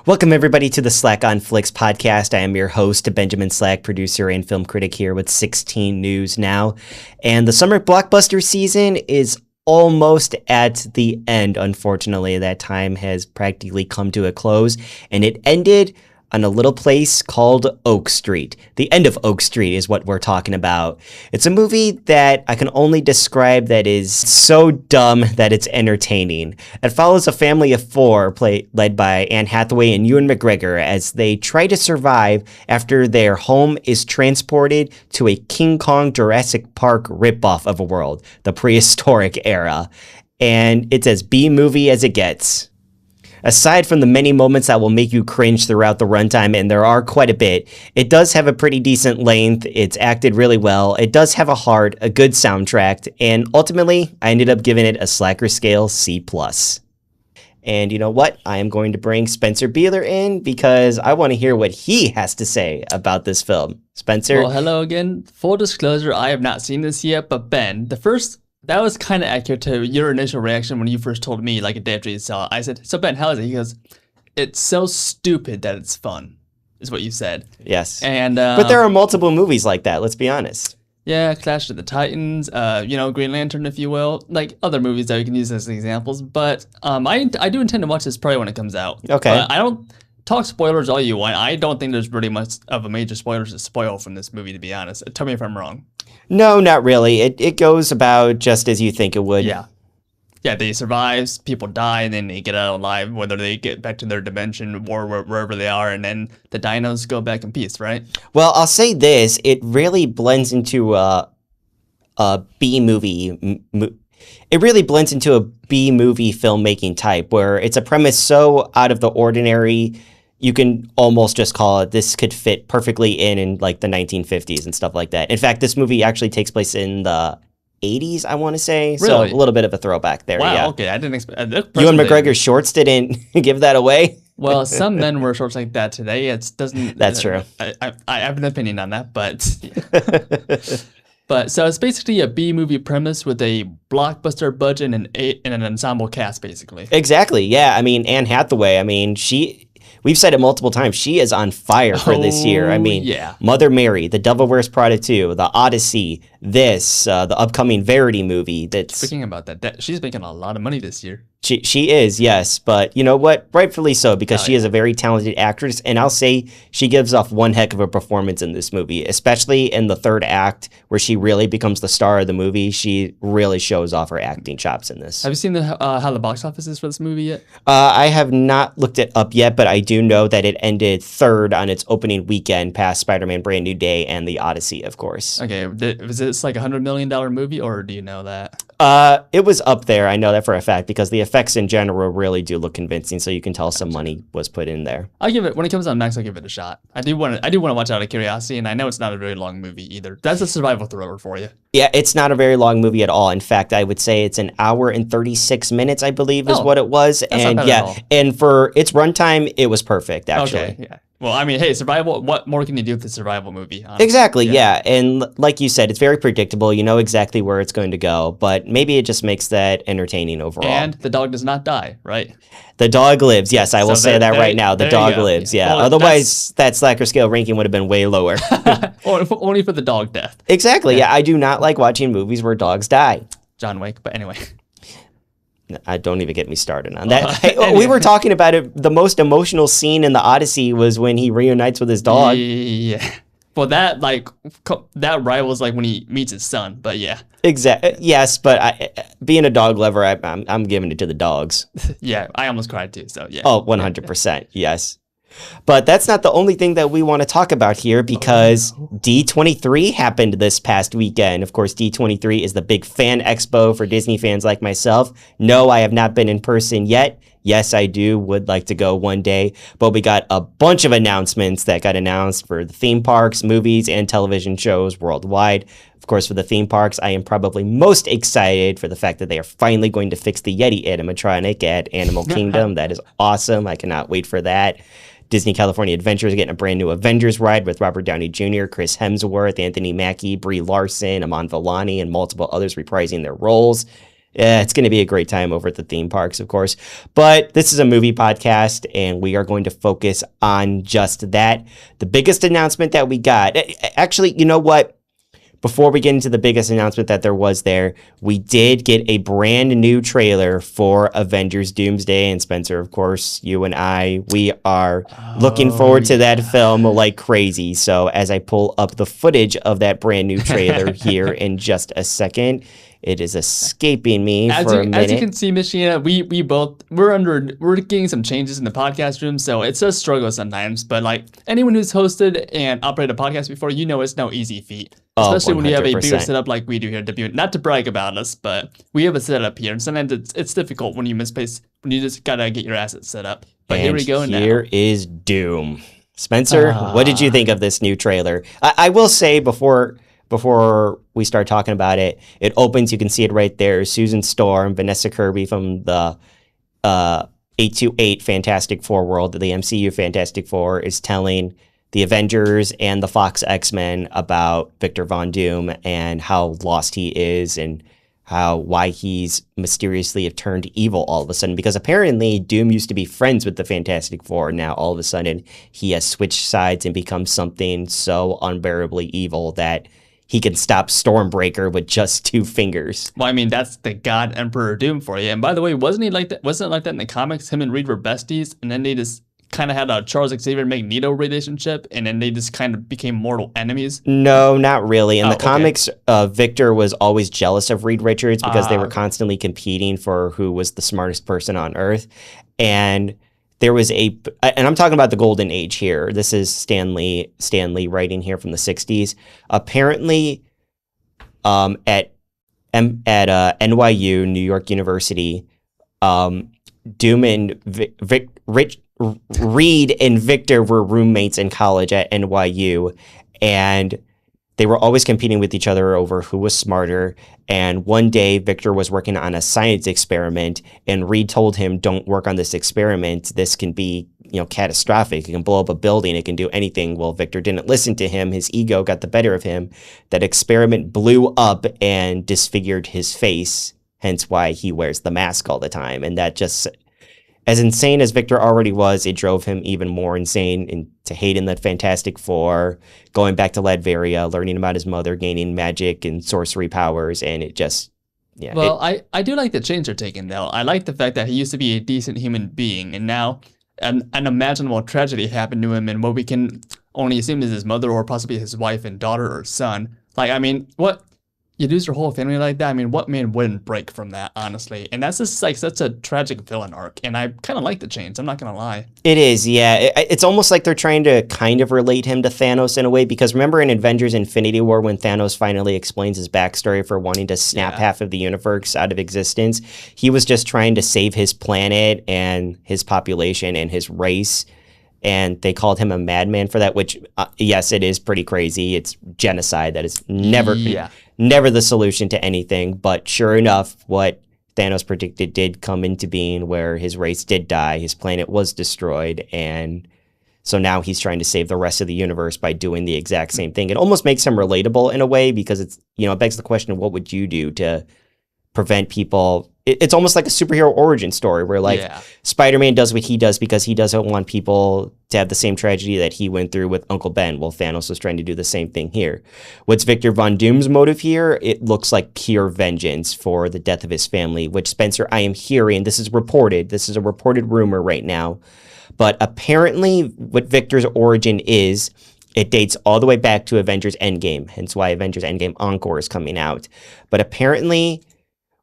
Welcome, everybody, to the Slack on Flicks podcast. I am your host, Benjamin Slack, producer and film critic here with 16 News Now. And the summer blockbuster season is almost at the end. Unfortunately, that time has practically come to a close, and it ended on a little place called Oak Street. The end of Oak Street is what we're talking about. It's a movie that I can only describe that is so dumb that it's entertaining. It follows a family of four led by Anne Hathaway and Ewan McGregor as they try to survive after their home is transported to a King Kong Jurassic Park ripoff of a world, the prehistoric era. And it's as B-movie as it gets. Aside from the many moments that will make you cringe throughout the runtime, and there are quite a bit, it does have a pretty decent length, it's acted really well, it does have a heart, a good soundtrack, and ultimately, I ended up giving it a Slacker scale C+. And you know what? I am going to bring Spencer Beeler in because I want to hear what he has to say about this film. Spencer? Well, hello again. Full disclosure, I have not seen this yet, but Ben, that was kind of accurate to your initial reaction when you first told me, like a day after you saw it. I said, so Ben, how is it? He goes, it's so stupid that it's fun, is what you said. Yes. And but there are multiple movies like that, let's be honest. Yeah, Clash of the Titans, Green Lantern, if you will. Like other movies that we can use as examples. But I do intend to watch this probably when it comes out. Okay. But I don't talk spoilers all you want. I don't think there's really much of a major spoilers to spoil from this movie, to be honest. Tell me if I'm wrong. No, not really. It goes about just as you think it would. Yeah. Yeah, they survive, people die, and then they get out alive, whether they get back to their dimension or wherever they are, and then the dinos go back in peace, right? Well, I'll say this. It really blends into a B-movie. It really blends into a B-movie filmmaking type where it's a premise so out of the ordinary, you can almost just call it, this could fit perfectly in like the 1950s and stuff like that. In fact, this movie actually takes place in the 80s, I want to say. Really? So a little bit of a throwback there. Wow, yeah. okay. I didn't expect. Ewan McGregor's shorts didn't give that away. Well, some men wear shorts like that today. It doesn't. That's true. I have an opinion on that, but. But so it's basically a B-movie premise with a blockbuster budget and an ensemble cast, basically. Exactly. Yeah. I mean, Anne Hathaway. I mean, we've said it multiple times. She is on fire for this year. I mean, yeah. Mother Mary, The Devil Wears Prada 2, The Odyssey, the upcoming Verity movie. Speaking about that, she's making a lot of money this year. She is, yes. But you know what? Rightfully so, because she is a very talented actress. And I'll say she gives off one heck of a performance in this movie, especially in the third act where she really becomes the star of the movie. She really shows off her acting chops in this. Have you seen how the box office is for this movie yet? I have not looked it up yet, but I do know that it ended third on its opening weekend past Spider-Man Brand New Day and The Odyssey, of course. Okay. Was this like $100 million movie, or do you know that? It was up there. I know that for a fact because the effects in general really do look convincing. So you can tell some money was put in there. I'll give it, when it comes on Max, I'll give it a shot. I do want to watch it out of curiosity, and I know it's not a very long movie either. That's a survival thriller for you. Yeah, it's not a very long movie at all. In fact, I would say it's an hour and 36 minutes, I believe, is what it was. And yeah, and for its runtime, it was perfect, actually. Okay, yeah. Well, I mean, hey, survival, what more can you do with a survival movie? Honestly? Exactly, yeah. And like you said, it's very predictable. You know exactly where it's going to go, but maybe it just makes that entertaining overall. And the dog does not die, right? The dog lives. Yes, I will say that right now. The dog lives, yeah. Well, otherwise, that Slacker scale ranking would have been way lower. Only for the dog death. Exactly, yeah. I do not like watching movies where dogs die. John Wick, but anyway. I don't even get me started on that. We were talking about it. The most emotional scene in the Odyssey was when he reunites with his dog. Yeah. Well, that rivals like when he meets his son. But yeah. Exactly. Yes, but being a dog lover, I'm giving it to the dogs. Yeah, I almost cried too. So yeah. Oh, 100%. Yes. But that's not the only thing that we want to talk about here because D23 happened this past weekend. Of course, D23 is the big fan expo for Disney fans like myself. No, I have not been in person yet. Yes, I would like to go one day. But we got a bunch of announcements that got announced for the theme parks, movies, and television shows worldwide. Of course, for the theme parks, I am probably most excited for the fact that they are finally going to fix the Yeti animatronic at Animal Kingdom. That is awesome. I cannot wait for that. Disney California Adventure is getting a brand new Avengers ride with Robert Downey Jr., Chris Hemsworth, Anthony Mackie, Brie Larson, Aman Vellani, and multiple others reprising their roles. Yeah, it's going to be a great time over at the theme parks, of course. But this is a movie podcast, and we are going to focus on just that. The biggest announcement that we got, actually, you know what? Before we get into the biggest announcement that there was there, we did get a brand new trailer for Avengers Doomsday. And Spencer, of course, you and I, we are looking forward to that film like crazy. So as I pull up the footage of that brand new trailer here in just a second, it is escaping me for a minute. As you can see, Michiana, we're getting some changes in the podcast room, so it's a struggle sometimes. But like anyone who's hosted and operated a podcast before, you know it's no easy feat. Especially when you have a bigger setup like we do here at WN. Not to brag about us, but we have a setup here, and sometimes it's difficult when you misplace, when you just gotta get your assets set up. But here we go now. Here is Doom. Spencer, what did you think of this new trailer? I will say before we start talking about it, it opens, you can see it right there. Susan Storm, Vanessa Kirby from the 828 Fantastic Four world, the MCU Fantastic Four, is telling the Avengers and the Fox X-Men about Victor Von Doom and how lost he is and why he's mysteriously have turned evil all of a sudden. Because apparently Doom used to be friends with the Fantastic Four. Now all of a sudden he has switched sides and become something so unbearably evil that he can stop Stormbreaker with just 2 fingers. Well, I mean, that's the God Emperor Doom for you. And by the way, wasn't it like that in the comics? Him and Reed were besties, and then they just kind of had a Charles Xavier Magneto relationship, and then they just kind of became mortal enemies? No, not really. In the comics, Victor was always jealous of Reed Richards because they were constantly competing for who was the smartest person on Earth. And there was and I'm talking about the Golden Age here. This is Stan Lee writing here from the 60s. Apparently, at NYU, New York University, Doom and Reed and Victor were roommates in college at NYU, and they were always competing with each other over who was smarter. And one day, Victor was working on a science experiment, and Reed told him, "Don't work on this experiment. This can be, catastrophic. It can blow up a building. It can do anything." Well, Victor didn't listen to him. His ego got the better of him. That experiment blew up and disfigured his face, hence why he wears the mask all the time. And that just, as insane as Victor already was, it drove him even more insane into hating the Fantastic Four, going back to Latveria, learning about his mother, gaining magic and sorcery powers, and it just, yeah. Well, I do like the change they're taking, though. I like the fact that he used to be a decent human being, and now an unimaginable tragedy happened to him, and what we can only assume is his mother or possibly his wife and daughter or son. Like, I mean, what? You lose your whole family like that? I mean, what man wouldn't break from that, honestly? And that's just like such a tragic villain arc, and I kind of like the change. I'm not going to lie. It is, yeah. It's almost like they're trying to kind of relate him to Thanos in a way, because remember in Avengers Infinity War when Thanos finally explains his backstory for wanting to snap half of the universe out of existence? He was just trying to save his planet and his population and his race, and they called him a madman for that, which, yes, it is pretty crazy. It's genocide. That is never the solution to anything. But sure enough, what Thanos predicted did come into being, where his race did die, his planet was destroyed, and so now he's trying to save the rest of the universe by doing the exact same thing. It almost makes him relatable in a way, because it's, it begs the question, what would you do to prevent people? It's almost like a superhero origin story where, like, Spider-Man does what he does because he doesn't want people to have the same tragedy that he went through with Uncle Ben. Well, Thanos was trying to do the same thing here. What's Victor Von Doom's motive here? It looks like pure vengeance for the death of his family, which, Spencer, I am hearing, this is a reported rumor right now, but apparently what Victor's origin is, it dates all the way back to Avengers Endgame, hence why Avengers Endgame Encore is coming out. But apparently,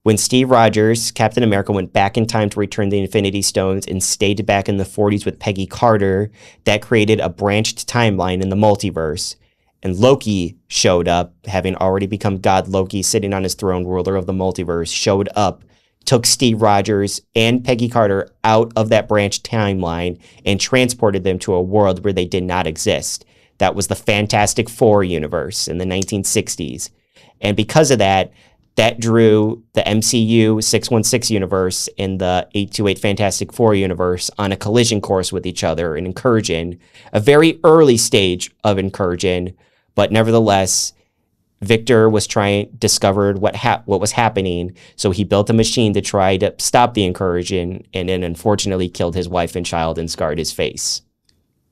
when Steve Rogers, Captain America, went back in time to return the Infinity Stones and stayed back in the 40s with Peggy Carter, that created a branched timeline in the multiverse. And Loki showed up, having already become God Loki, sitting on his throne, ruler of the multiverse, showed up, took Steve Rogers and Peggy Carter out of that branched timeline and transported them to a world where they did not exist. That was the Fantastic Four universe in the 1960s. And because of that, that drew the MCU 616 universe and the 828 Fantastic Four universe on a collision course with each other in Incursion, a very early stage of Incursion, but nevertheless, Victor was discovered what was happening, so he built a machine to try to stop the incursion, and then unfortunately killed his wife and child and scarred his face.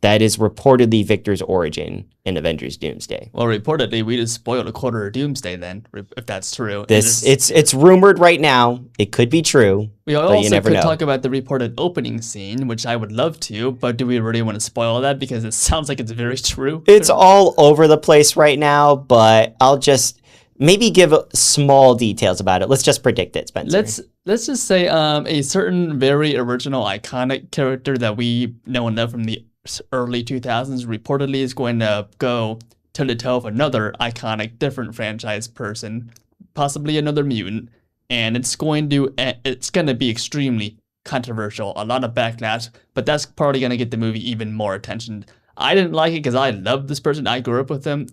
That is reportedly Victor's origin in Avengers Doomsday. Well, reportedly, we just spoiled a quarter of Doomsday then, if that's true. It's rumored right now. It could be true. We but also you never could know. talk about the reported opening scene, which I would love to, but do we really want to spoil that? Because it sounds like it's very true. It's all over the place right now, but I'll just maybe give small details about it. Let's just predict it, Spencer. Let's just say a certain very original, iconic character that we know and love from the early 2000s reportedly is going to go toe-to-toe with another iconic, different franchise person, possibly another mutant, and it's going to be extremely controversial, a lot of backlash, but that's probably going to get the movie even more attention. I didn't like it because I love this person. I grew up with them,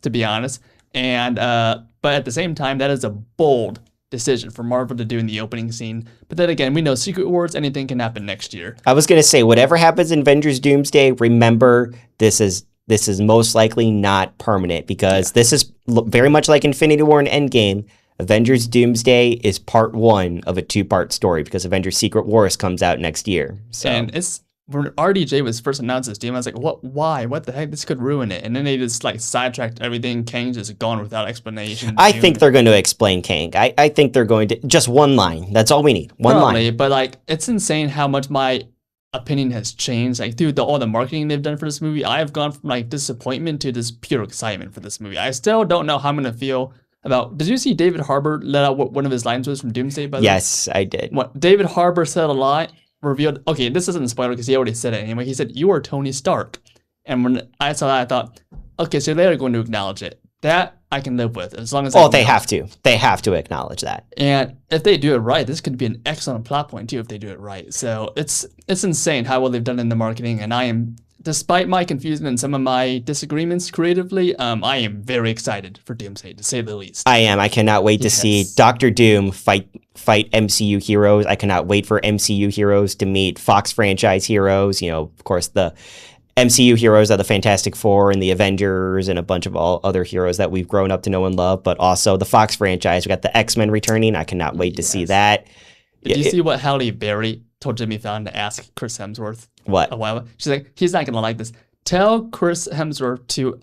to be honest, and but at the same time, that is a bold decision for Marvel to do in the opening scene. But then again, we know Secret Wars, anything can happen next year. I was going to say, whatever happens in Avengers Doomsday, remember this is most likely not permanent, because this is very much like Infinity War and Endgame. Avengers Doomsday is part 1 of a 2-part story, because Avengers Secret Wars comes out next year. So. And when RDJ was first announced this team, I was like, what? Why? What the heck? This could ruin it. And then they just sidetracked everything. Kang's just gone without explanation. I think they're going to explain Kang. I think they're going to just one line. That's all we need. One line. But it's insane how much my opinion has changed. Through all the marketing they've done for this movie, I have gone from disappointment to just pure excitement for this movie. I still don't know how I'm going to feel about. Did you see David Harbour let out what one of his lines was from Doomsday? By the way? Yes, I did. What David Harbour said a line. Revealed. Okay, this isn't a spoiler because he already said it anyway. He said, "You are Tony Stark," and when I saw that, I thought, okay, so they're going to acknowledge it. That I can live with as long as. Oh, they have to. They have to acknowledge that. And if they do it right, this could be an excellent plot point too. If they do it right, so it's insane how well they've done in the marketing, and I am. Despite my confusion and some of my disagreements creatively, I am very excited for Doomsday, to say the least. I am. I cannot wait to see Doctor Doom fight MCU heroes. I cannot wait for MCU heroes to meet Fox franchise heroes. Of course, the MCU heroes are the Fantastic Four and the Avengers and a bunch of all other heroes that we've grown up to know and love, but also the Fox franchise. We got the X-Men returning. I cannot wait to see that. Did you see what Halle Berry told Jimmy Fallon to ask Chris Hemsworth? What? A while ago? She's like, he's not gonna like this. Tell Chris Hemsworth to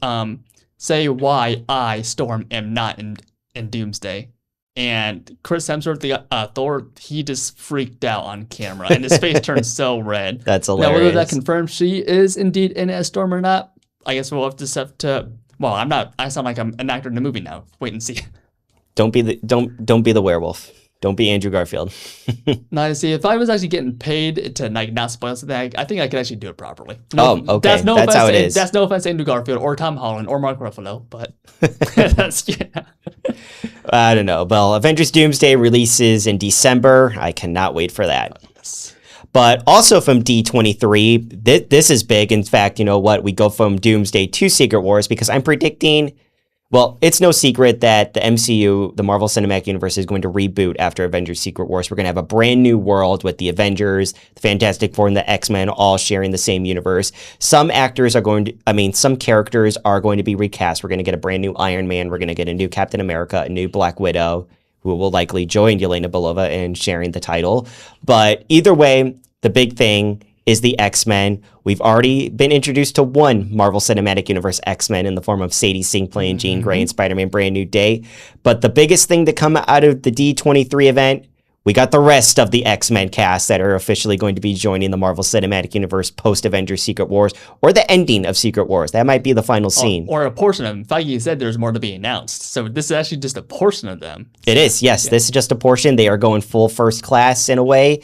say why I, Storm, am not in Doomsday. And Chris Hemsworth, the Thor, he just freaked out on camera, and his face turned so red. That's hilarious. Now, whether that confirms she is indeed in as Storm or not, I guess we'll have to. Well, I'm not. I sound like I'm an actor in the movie now. Wait and see. Don't be the werewolf. Don't be Andrew Garfield. Now, you see, if I was actually getting paid to not spoil something, I think I could actually do it properly. Okay. That's how it is. That's no offense to Andrew Garfield or Tom Holland or Mark Ruffalo, but that's I don't know. Well, Avengers Doomsday releases in December. I cannot wait for that. Yes. But also from D23, this is big. In fact, you know what? We go from Doomsday to Secret Wars, because I'm predicting. Well, it's no secret that the MCU, the Marvel Cinematic Universe, is going to reboot after Avengers Secret Wars. We're going to have a brand new world with the Avengers, the Fantastic Four, and the X-Men all sharing the same universe. Some characters are going to be recast. We're going to get a brand new Iron Man. We're going to get a new Captain America, a new Black Widow, who will likely join Yelena Belova in sharing the title. But either way, the big thing is the X-Men. We've already been introduced to one Marvel Cinematic Universe X-Men in the form of Sadie Sink playing Jean Grey in Spider-Man Brand New Day. But the biggest thing to come out of the D23 event, we got the rest of the X-Men cast that are officially going to be joining the Marvel Cinematic Universe post-Avengers Secret Wars, or the ending of Secret Wars. That might be the final scene. Or a portion of them. Feige said there's more to be announced. So this is actually just a portion of them. It is, yes. Yeah. This is just a portion. They are going full first class in a way.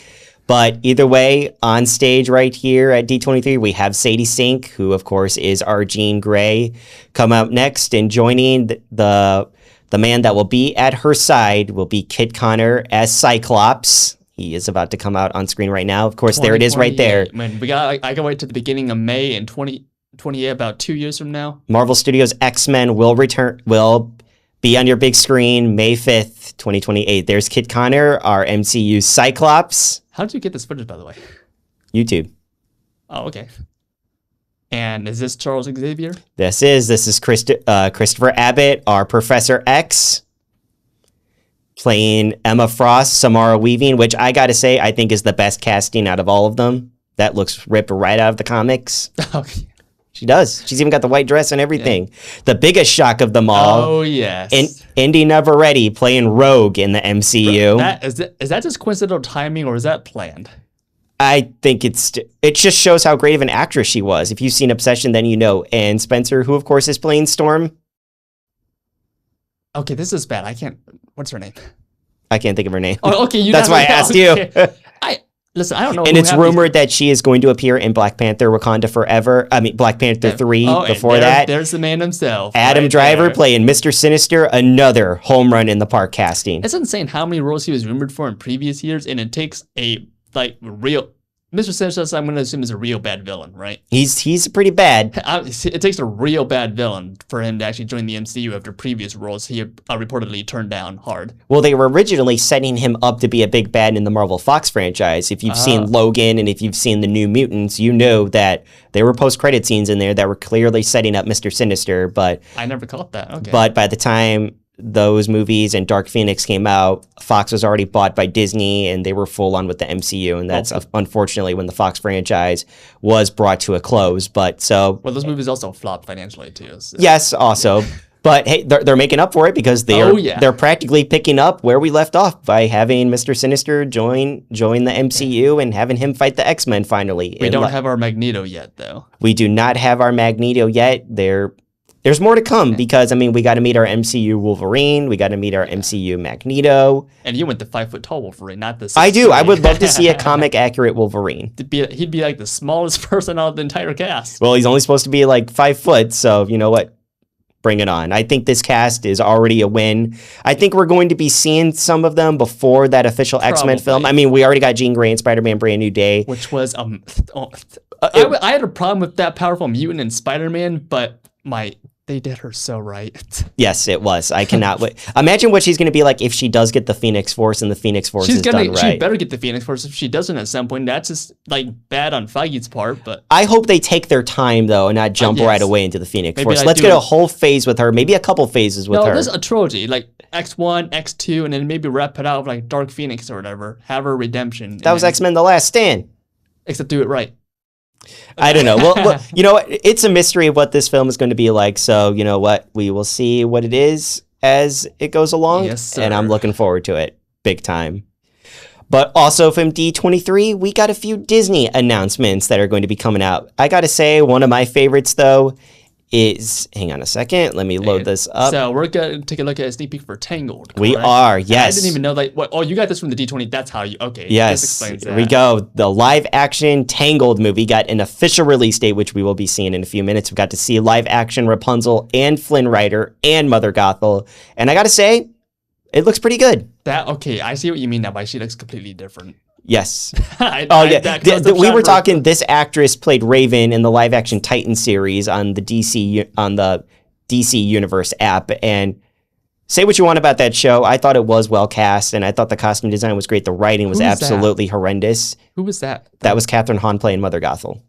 But either way, on stage right here at D23, we have Sadie Sink, who, of course, is our Jean Grey, come out next. And joining the man that will be at her side will be Kit Connor as Cyclops. He is about to come out on screen right now. Of course, there it is right there. Man, I can wait to the beginning of May in 2028, about 2 years from now. Marvel Studios' X-Men will be on your big screen May 5th, 2028. There's Kit Connor, our MCU Cyclops. How did you get this footage, by the way? YouTube. Oh, okay. And is this Charles Xavier? This is Christopher Abbott, our Professor X, playing Emma Frost, Samara Weaving, which I gotta say I think is the best casting out of all of them. That looks ripped right out of the comics. Okay. She does. She's even got the white dress and everything. Yeah. The biggest shock of them all. Oh, yes. Indy Navarrete playing Rogue in the MCU. Is that just coincidental timing or is that planned? I think it just shows how great of an actress she was. If you've seen Obsession, then you know. And Spencer, who of course is playing Storm. Okay, this is bad. What's her name? I can't think of her name. Oh, okay. That's why I asked you. Listen, I don't know. And it's rumored that she is going to appear in Black Panther Wakanda Forever. I mean, Black Panther 3 before that. There's the man himself. Adam Driver playing Mr. Sinister, another home run in the park casting. It's insane how many roles he was rumored for in previous years, and it takes a real... Mr. Sinister, I'm going to assume, is a real bad villain, right? He's pretty bad. It takes a real bad villain for him to actually join the MCU after previous roles he reportedly turned down hard. Well, they were originally setting him up to be a big bad in the Marvel Fox franchise. If you've seen Logan and if you've seen the New Mutants, you know that there were post-credit scenes in there that were clearly setting up Mr. Sinister. But I never caught that. Okay. But by the time those movies and Dark Phoenix came out, Fox was already bought by Disney and they were full on with the MCU, and that's unfortunately when the Fox franchise was brought to a close. But so those movies also flopped financially too. So. Yes, also. But hey, they're making up for it because they're practically picking up where we left off by having Mr. Sinister join the MCU and having him fight the X-Men finally. We don't have our Magneto yet though. We do not have our Magneto yet. There's more to come because, I mean, we got to meet our MCU Wolverine. We got to meet our MCU Magneto. And you went the 5-foot-tall Wolverine, not the... I do. I would love to see a comic-accurate Wolverine. He'd be like the smallest person out of the entire cast. Well, he's only supposed to be like 5 foot, so you know what? Bring it on. I think this cast is already a win. I think we're going to be seeing some of them before that official X-Men film. I mean, we already got Jean Grey and Spider-Man Brand New Day. Which was... I had a problem with that powerful mutant in Spider-Man, but they did her so right. Yes, it was. I cannot wait. Imagine what she's going to be like if she does get the Phoenix Force and the Phoenix Force is done right. She better get the Phoenix Force. If she doesn't at some point, that's just bad on Feige's part. But I hope they take their time though and not jump right away into the Phoenix Force. Let's get a whole phase with her, maybe a couple phases with her. No, there's a trilogy, like X1, X2, and then maybe wrap it out with like Dark Phoenix or whatever. Have her redemption. That was X-Men: The Last Stand. Except do it right. I don't know. Well, you know what? It's a mystery of what this film is going to be like. So, you know what? We will see what it is as it goes along. Yes, sir. And I'm looking forward to it big time. But also from D23, we got a few Disney announcements that are going to be coming out. I got to say, one of my favorites, though, is... Hang on a second. Let me load this up. So we're going to take a look at a sneak peek for Tangled. We are, yes. I didn't even know, you got this from the D20. That's how you... Okay. Yes. This explains that. We go. The live-action Tangled movie got an official release date, which we will be seeing in a few minutes. We got to see live-action Rapunzel and Flynn Rider and Mother Gothel. And I got to say, it looks pretty good. Okay, I see what you mean now, but she looks completely different. Yes. We were talking. This actress played Raven in the live-action Titan series on the DC Universe app. And say what you want about that show, I thought it was well cast, and I thought the costume design was great. The writing was absolutely horrendous. Who was that? That was Kathryn Hahn playing Mother Gothel.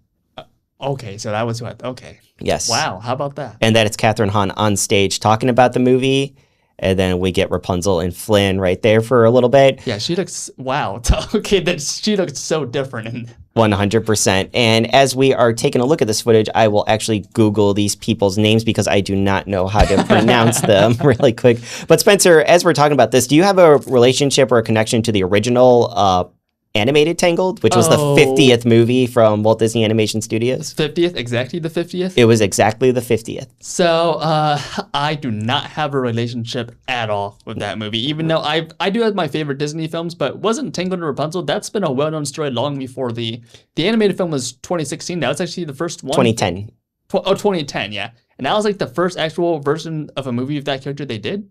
Okay, so that was what. Okay. Yes. Wow. How about that? And that it's Kathryn Hahn on stage talking about the movie. And then we get Rapunzel and Flynn right there for a little bit. Yeah, she looks, wow. Okay, she looks so different. 100%. And as we are taking a look at this footage, I will actually Google these people's names because I do not know how to pronounce them really quick. But Spencer, as we're talking about this, do you have a relationship or a connection to the original animated Tangled, which was the 50th movie from Walt Disney Animation Studios? 50th? Exactly the 50th? It was exactly the 50th. So, I do not have a relationship at all with that movie, even though I do have my favorite Disney films, but wasn't Tangled and Rapunzel? That's been a well-known story long before the animated film was 2016. That was actually the first one. 2010. 2010, yeah. And that was like the first actual version of a movie of that character they did?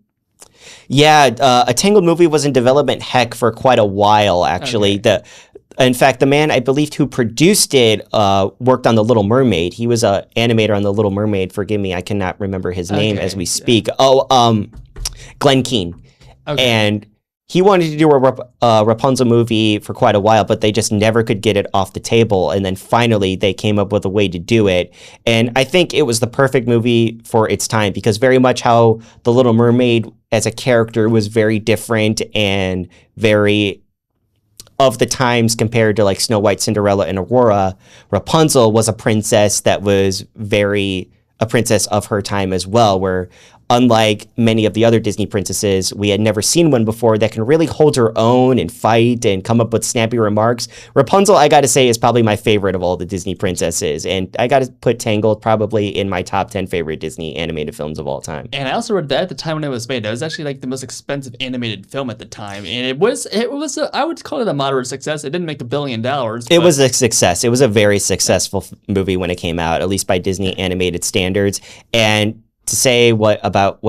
Yeah, a Tangled movie was in development for quite a while, actually. Okay. In fact, the man, I believed, who produced it worked on The Little Mermaid. He was an animator on The Little Mermaid. Forgive me, I cannot remember his name as we speak. Yeah. Glenn Keane. Okay. And he wanted to do a Rapunzel movie for quite a while, but they just never could get it off the table. And then finally, they came up with a way to do it. And I think it was the perfect movie for its time because very much how The Little Mermaid as a character was very different and very of the times compared to like Snow White, Cinderella, and Aurora. Rapunzel was a princess that was very a princess of her time as well, where unlike many of the other Disney princesses, we had never seen one before that can really hold her own and fight and come up with snappy remarks. Rapunzel, I got to say, is probably my favorite of all the Disney princesses. And I got to put Tangled probably in my top 10 favorite Disney animated films of all time. And I also read that at the time when it was made, it was actually like the most expensive animated film at the time. And it was I would call it a moderate success. It didn't make $1 billion. It was a success. It was a very successful movie when it came out, at least by Disney animated standards. And to say what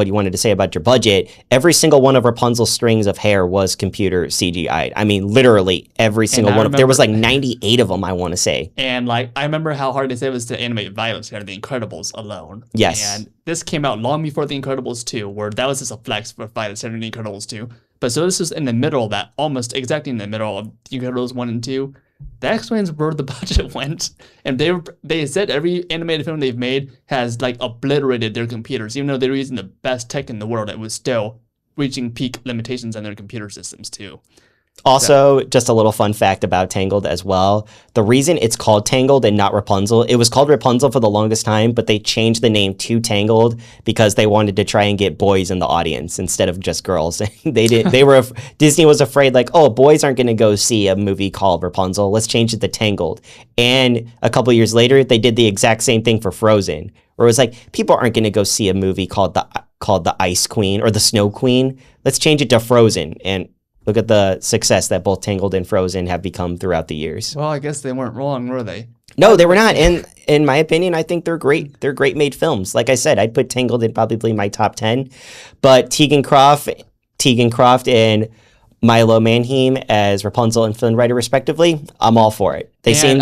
you wanted to say about your budget, every single one of Rapunzel's strings of hair was computer CGI'd. I mean, literally every single one. There was like 98 of them, I want to say. And like, I remember how hard they said it was to animate Violet out of The Incredibles alone. Yes. And this came out long before The Incredibles 2, where that was just a flex for Violet out of The Incredibles 2. But so this was in the middle of that, almost exactly in the middle of The Incredibles 1 and 2. That explains where the budget went. And they said every animated film they've made has like obliterated their computers. Even though they were using the best tech in the world, it was still reaching peak limitations on their computer systems too. Also, just a little fun fact about Tangled as well. The reason it's called Tangled and not Rapunzel, it was called Rapunzel for the longest time, but they changed the name to Tangled because they wanted to try and get boys in the audience instead of just girls. Disney was afraid like, oh, boys aren't going to go see a movie called Rapunzel. Let's change it to Tangled. And a couple years later, they did the exact same thing for Frozen, where it was like, people aren't going to go see a movie called the Ice Queen or the Snow Queen. Let's change it to Frozen. And look at the success that both Tangled and Frozen have become throughout the years. Well, I guess they weren't wrong, were they? No, they were not. And in my opinion, I think they're great. They're great made films. Like I said, I'd put Tangled in probably my top 10. But Tegan Croft and Milo Manheim as Rapunzel and Flynn Rider, respectively, I'm all for it. They seem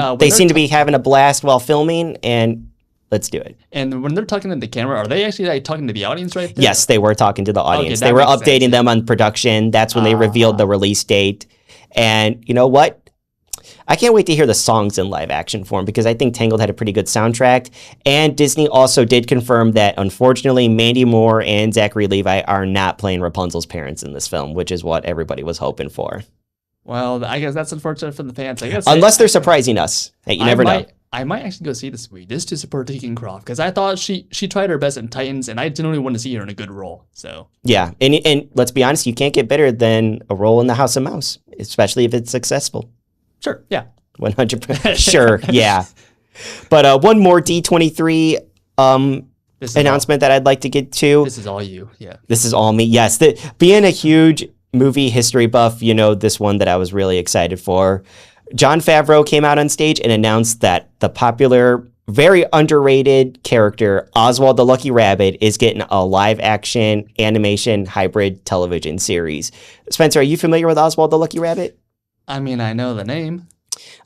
to be having a blast while filming, and let's do it. And when they're talking to the camera, are they actually like talking to the audience right there? Yes, they were talking to the audience. Okay, they were updating them on production. That's when they revealed the release date. And you know what? I can't wait to hear the songs in live action form because I think Tangled had a pretty good soundtrack. And Disney also did confirm that, unfortunately, Mandy Moore and Zachary Levi are not playing Rapunzel's parents in this film, which is what everybody was hoping for. Well, I guess that's unfortunate for the fans. Unless they're surprising us. Hey, you never know. I might actually go see this movie just to support Tegan Croft because I thought she tried her best in Titans, and I genuinely want to see her in a good role. So yeah, and let's be honest, you can't get better than a role in The House of Mouse, especially if it's successful. Sure, yeah, 100%. Sure, yeah. But one more D23 announcement that I'd like to get to. This is all you, yeah. This is all me. Yes, being a huge movie history buff, you know, this one that I was really excited for. Jon Favreau came out on stage and announced that the popular, very underrated character, Oswald the Lucky Rabbit, is getting a live-action animation hybrid television series. Spencer, are you familiar with Oswald the Lucky Rabbit? I mean, I know the name.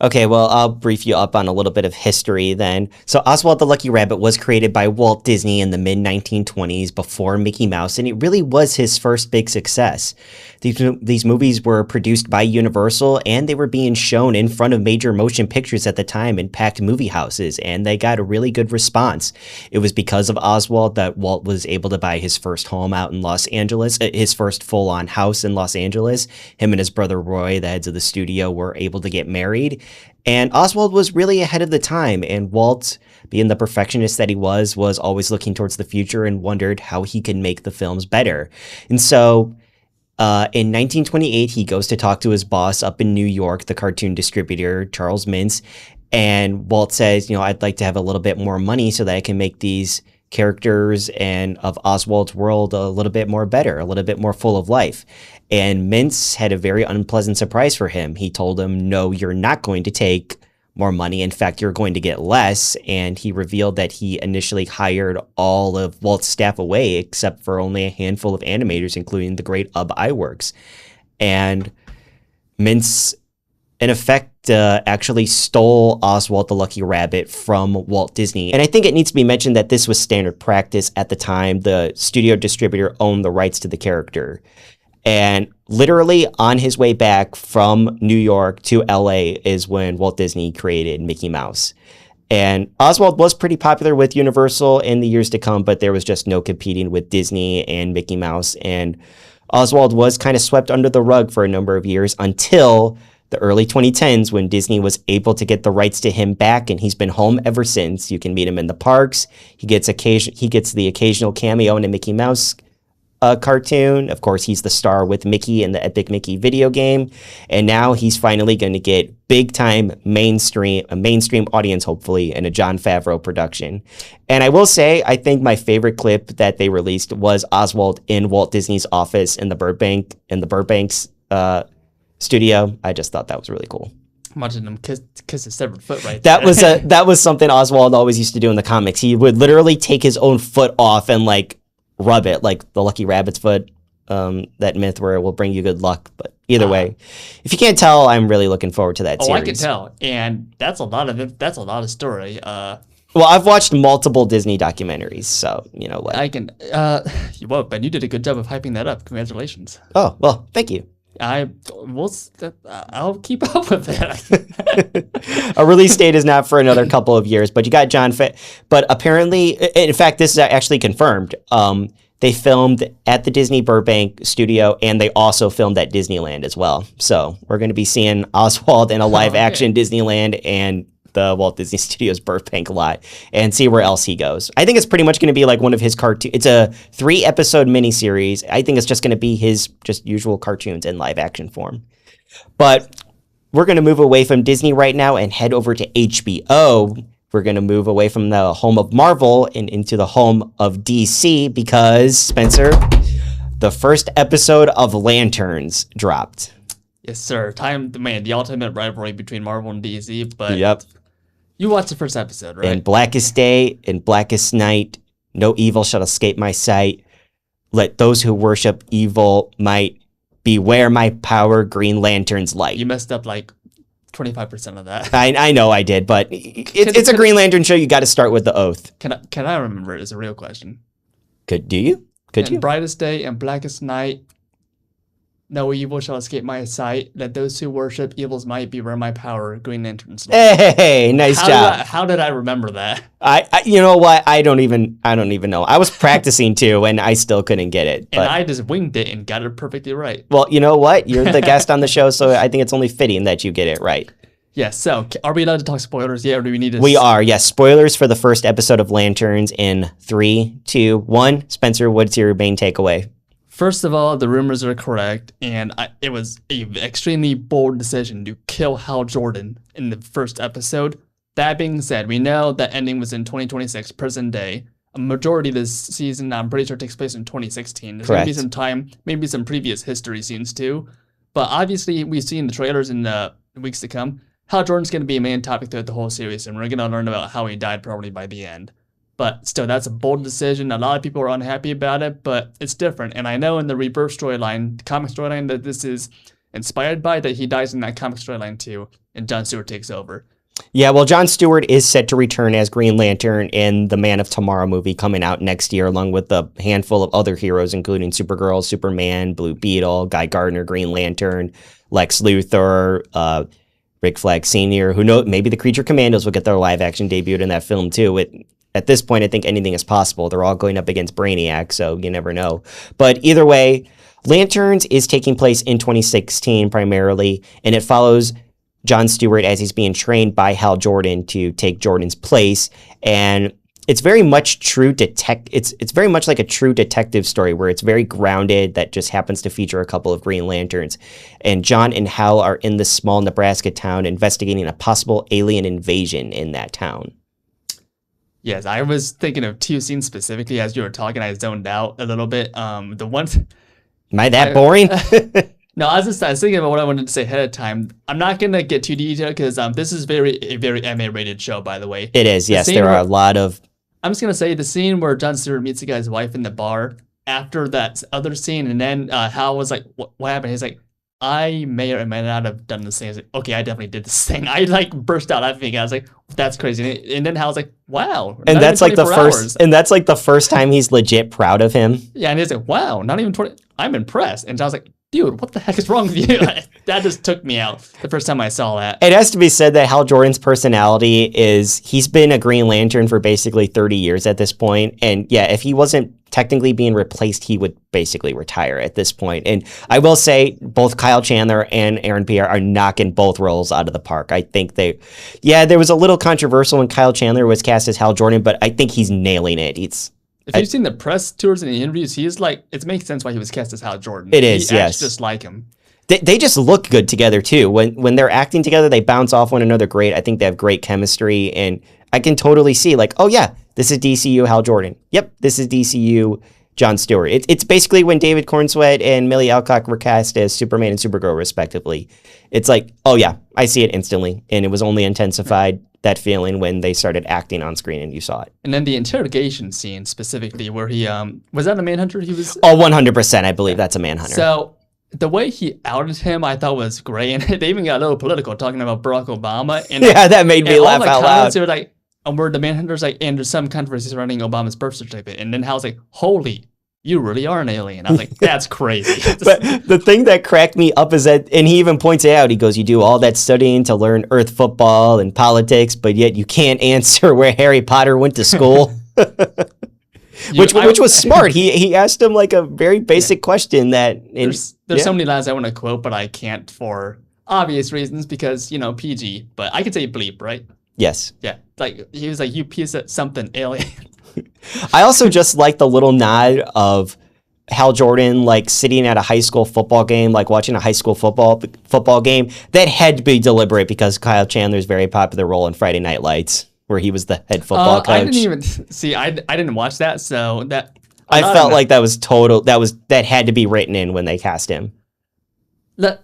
Okay, well, I'll brief you up on a little bit of history then. So Oswald the Lucky Rabbit was created by Walt Disney in the mid-1920s before Mickey Mouse, and it really was his first big success. These movies were produced by Universal, and they were being shown in front of major motion pictures at the time in packed movie houses, and they got a really good response. It was because of Oswald that Walt was able to buy his first home out in Los Angeles, his first full-on house in Los Angeles. Him and his brother Roy, the heads of the studio, were able to get married. And Oswald was really ahead of the time, and Walt, being the perfectionist that he was always looking towards the future and wondered how he could make the films better. And so in 1928, he goes to talk to his boss up in New York, the cartoon distributor, Charles Mintz, and Walt says, you know, I'd like to have a little bit more money so that I can make these characters and of Oswald's world a little bit more better, a little bit more full of life. And Mintz had a very unpleasant surprise for him. He told him, no, you're not going to take more money. In fact, you're going to get less. And he revealed that he initially hired all of Walt's staff away, except for only a handful of animators, including the great Ub Iwerks. And Mintz, in effect, actually stole Oswald the Lucky Rabbit from Walt Disney. And I think it needs to be mentioned that this was standard practice at the time. The studio distributor owned the rights to the character. And literally on his way back from New York to LA is when Walt Disney created Mickey Mouse. And Oswald was pretty popular with Universal in the years to come, but there was just no competing with Disney and Mickey Mouse. And Oswald was kind of swept under the rug for a number of years until the early 2010s when Disney was able to get the rights to him back, and he's been home ever since. You can meet him in the parks. He gets the occasional cameo in a Mickey Mouse cartoon. Of course, he's the star with Mickey in the Epic Mickey video game. And now he's finally going to get big-time a mainstream audience, hopefully, in a Jon Favreau production. And I will say, I think my favorite clip that they released was Oswald in Walt Disney's office in the Burbank's studio. I just thought that was really cool. Watching him kiss his severed foot right there. That was that was something Oswald always used to do in the comics. He would literally take his own foot off and like rub it, like the Lucky Rabbit's foot, that myth where it will bring you good luck. But either way, if you can't tell, I'm really looking forward to that series. I can tell, and that's a lot of story. Well, I've watched multiple Disney documentaries, so you know what. I can. Ben, you did a good job of hyping that up. Congratulations. Oh well, thank you. I'll keep up with it. A release date is not for another couple of years, but you got but apparently, in fact, this is actually confirmed. They filmed at the Disney Burbank studio, and they also filmed at Disneyland as well. So we're going to be seeing Oswald in a live-action Disneyland and the Walt Disney Studios Burbank lot, and see where else he goes. I think it's pretty much going to be like one of his cartoons. It's a 3-episode miniseries. I think it's just going to be his just usual cartoons in live-action form. But we're going to move away from Disney right now and head over to HBO. We're going to move away from the home of Marvel and into the home of DC because, Spencer, the first episode of Lanterns dropped. Yes, sir. The ultimate rivalry between Marvel and DC, but yep. You watched the first episode, right? In blackest day, in blackest night, no evil shall escape my sight. Let those who worship evil might beware my power, Green Lantern's light. You messed up like 25% of that. I know I did, but it's a Green Lantern show. You got to start with the oath. Can I remember it? Is a real question. Could you? Brightest day and blackest night, no evil shall escape my sight. Let those who worship evil's might beware my power, Green Lantern's light. Hey, nice job. How did I remember that? I you know what? I don't even know. I was practicing too, and I still couldn't get it. And I just winged it and got it perfectly right. Well, you know what? You're the guest on the show, so I think it's only fitting that you get it right. Yes. So, are we allowed to talk spoilers yet, or do we need to? We are. Yes. Spoilers for the first episode of Lanterns in 3, 2, 1. Spencer, what's your main takeaway? First of all, the rumors are correct, and it was an extremely bold decision to kill Hal Jordan in the first episode. That being said, we know that ending was in 2026, present day. A majority of this season, I'm pretty sure, takes place in 2016. There's going to be some time, maybe some previous history scenes too. But obviously, we've seen the trailers in the weeks to come. Hal Jordan's going to be a main topic throughout the whole series, and we're going to learn about how he died probably by the end. But still, that's a bold decision. A lot of people are unhappy about it, but it's different. And I know in the Rebirth storyline, the comic storyline that this is inspired by, that he dies in that comic storyline too, and Jon Stewart takes over. Yeah, well, Jon Stewart is set to return as Green Lantern in the Man of Tomorrow movie coming out next year, along with a handful of other heroes, including Supergirl, Superman, Blue Beetle, Guy Gardner, Green Lantern, Lex Luthor, Rick Flag Sr., who knows, maybe the Creature Commandos will get their live-action debut in that film too. At this point, I think anything is possible. They're all going up against Brainiac, so you never know. But either way, Lanterns is taking place in 2016 primarily, and it follows Jon Stewart as he's being trained by Hal Jordan to take Jordan's place. And it's very much it's very much like a true detective story where it's very grounded, that just happens to feature a couple of Green Lanterns. And Jon and Hal are in this small Nebraska town investigating a possible alien invasion in that town. Yes, I was thinking of 2 scenes specifically as you were talking. I zoned out a little bit. The one. Am I that boring? No, I was thinking about what I wanted to say ahead of time. I'm not gonna get too detailed because this is a very MA-rated show, by the way. It is. Yes, there are a lot of. I'm just gonna say the scene where Jon Stewart meets the guy's wife in the bar after that other scene, and then Hal was like, "What happened?" He's like, I may or may not have done this thing. I was like, okay, I definitely did this thing. I like burst out laughing. I was like, that's crazy. And then Hal's like, wow. And that's like the first, and that's like the first time he's legit proud of him. Yeah, and he's like, wow, not even 20. I'm impressed. And John's like, dude, what the heck is wrong with you? That just took me out the first time I saw that. It has to be said that Hal Jordan's personality is, he's been a Green Lantern for basically 30 years at this point. And yeah, if he wasn't technically being replaced, he would basically retire at this point. And I will say both Kyle Chandler and Aaron Pierre are knocking both roles out of the park. I think there was a little controversial when Kyle Chandler was cast as Hal Jordan, but I think he's nailing it. If you've seen the press tours and the interviews, he is like, it makes sense why he was cast as Hal Jordan. It is, he yes. acts just like him. They just look good together too. When they're acting together, they bounce off one another great. I think they have great chemistry, and I can totally see like, oh yeah, this is DCU Hal Jordan. Yep, this is DCU Jon Stewart. It's basically when David Cornsweet and Millie Alcock were cast as Superman and Supergirl respectively. It's like, oh yeah, I see it instantly, and it was only intensified, that feeling, when they started acting on screen and you saw it. And then the interrogation scene specifically, where he was that a Manhunter? He was 100%. I believe that's a Manhunter. So the way he outed him, I thought was great, and they even got a little political talking about Barack Obama. And yeah, that made me laugh out loud. They were like, where the Manhunter's like, and there's some controversy surrounding Obama's birth certificate, and then Hal's like, holy, you really are an alien. I was like, that's crazy. But the thing that cracked me up is that, and he even points it out, he goes, you do all that studying to learn Earth football and politics, but yet you can't answer where Harry Potter went to school. Which was smart. He asked him like a very basic question that... There's so many lines I want to quote, but I can't for obvious reasons because, PG. But I could say bleep, right? Yes. Yeah. Like, he was like, you piece of something, alien. I also just like the little nod of Hal Jordan like sitting at a high school football game, like watching a high school football game. That had to be deliberate because Kyle Chandler's very popular role in Friday Night Lights, where he was the head football coach. I didn't even see. I didn't watch that, so that I felt like that was total. That had to be written in when they cast him.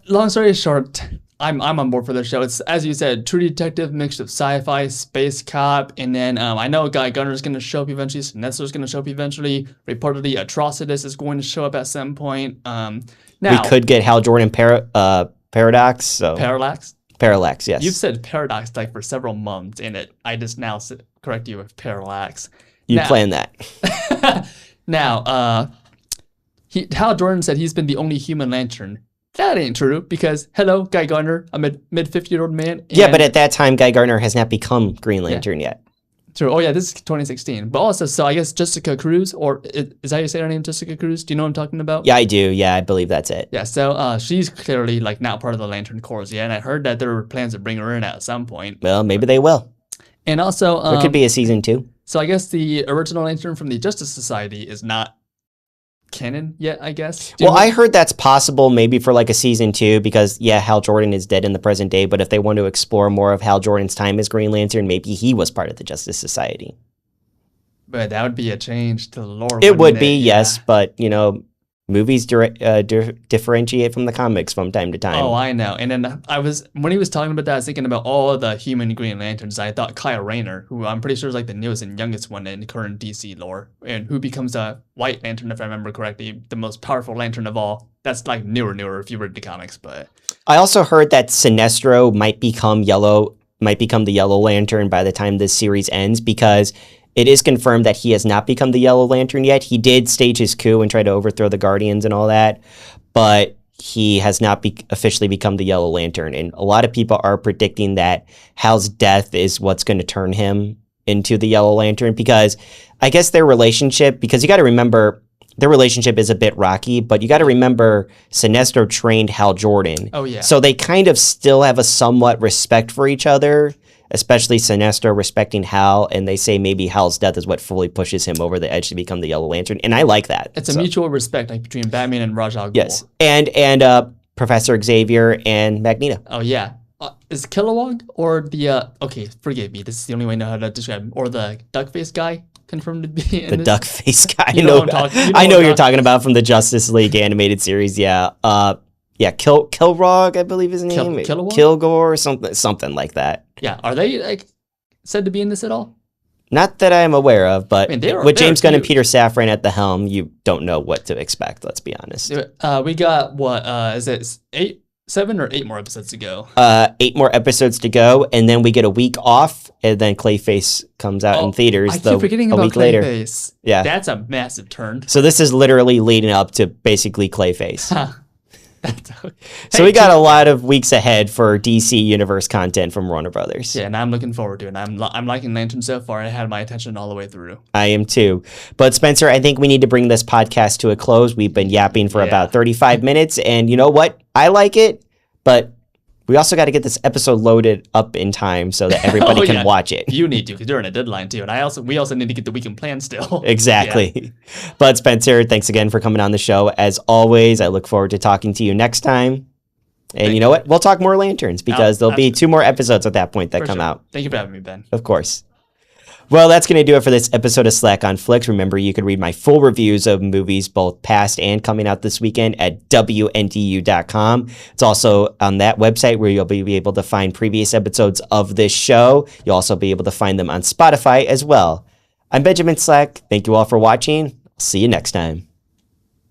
Long story short, I'm on board for the show. It's, as you said, true detective mixed with sci-fi, space cop, and then I know Guy Gunner's going to show up eventually. Sinestro's going to show up eventually. Reportedly, Atrocitus is going to show up at some point. Now we could get Hal Jordan Paradox. So. Parallax, yes. You've said Paradox like for several months, and I just now correct you with Parallax. You planned that. Now, Hal Jordan said he's been the only human Lantern. That ain't true because, hello, Guy Gardner, I'm a mid-50-year-old man. Yeah, but at that time, Guy Gardner has not become Green Lantern yet. True. Oh, yeah, this is 2016. But also, so I guess Jessica Cruz, or is that how you say her name, Jessica Cruz? Do you know what I'm talking about? Yeah, I do. Yeah, I believe that's it. Yeah, so she's clearly like not part of the Lantern Corps yet, and I heard that there were plans to bring her in at some point. Well, maybe they will. And also... there could be a season 2. So I guess the original Lantern from the Justice Society is not canon yet, I guess. I heard that's possible maybe for like a season 2 because, yeah, Hal Jordan is dead in the present day, but if they want to explore more of Hal Jordan's time as Green Lantern, maybe he was part of the Justice Society. But that would be a change to the lore. It would be, yes, but, movies differentiate from the comics from time to time. Oh, I know. And then when he was talking about that, I was thinking about all the human Green Lanterns. I thought Kyle Rayner, who I'm pretty sure is like the newest and youngest one in current DC lore, and who becomes a White Lantern, if I remember correctly, the most powerful Lantern of all. That's like newer if you read the comics. But I also heard that Sinestro might become the Yellow Lantern by the time this series ends because it is confirmed that he has not become the Yellow Lantern yet. He did stage his coup and try to overthrow the Guardians and all that, but he has not officially become the Yellow Lantern. And a lot of people are predicting that Hal's death is what's going to turn him into the Yellow Lantern because I guess their relationship, because you got to remember, their relationship is a bit rocky, but you got to remember Sinestro trained Hal Jordan. Oh, yeah. So they kind of still have a somewhat respect for each other, especially Sinestro respecting Hal, and they say maybe Hal's death is what fully pushes him over the edge to become the Yellow Lantern, and I like that. It's a mutual respect like between Batman and Ra's al Ghul. Yes, and Professor Xavier and Magneto. Oh, yeah. Is Kilowog or the, okay, forgive me, this is the only way I know how to describe him, or the duck-faced guy confirmed to be in the this? duck-faced guy. You know what I'm talking I know what you're talking about from the Justice League animated series, yeah. Yeah, Kilrog, I believe his name. Kilgore, something like that. Yeah, are they like said to be in this at all? Not that I'm aware of, but with James Gunn and Peter Safran at the helm, you don't know what to expect. Let's be honest. We got what is it 7 or 8 more episodes to go? 8 more episodes to go, and then we get a week off, and then Clayface comes out in theaters. I keep forgetting about Clayface. Yeah, that's a massive turn. So this is literally leading up to basically Clayface. So we got a lot of weeks ahead for DC Universe content from Warner Brothers. Yeah, and I'm looking forward to it. I'm liking Lantern so far. It had my attention all the way through. I am too. But Spencer, I think we need to bring this podcast to a close. We've been yapping for about 35 minutes, and you know what? I like it, but we also got to get this episode loaded up in time so that everybody can watch it. You need to, because you're on a deadline too, and we also need to get the weekend plan still. Exactly. Yeah. But Spencer, thanks again for coming on the show. As always, I look forward to talking to you next time. And you know what? We'll talk more Lanterns because there'll be 2 more episodes at that point that come out. Thank you for having me, Ben. Of course. Well, that's going to do it for this episode of Slack on Flicks. Remember, you can read my full reviews of movies, both past and coming out this weekend, at WNDU.com. It's also on that website where you'll be able to find previous episodes of this show. You'll also be able to find them on Spotify as well. I'm Benjamin Slack. Thank you all for watching. I'll see you next time.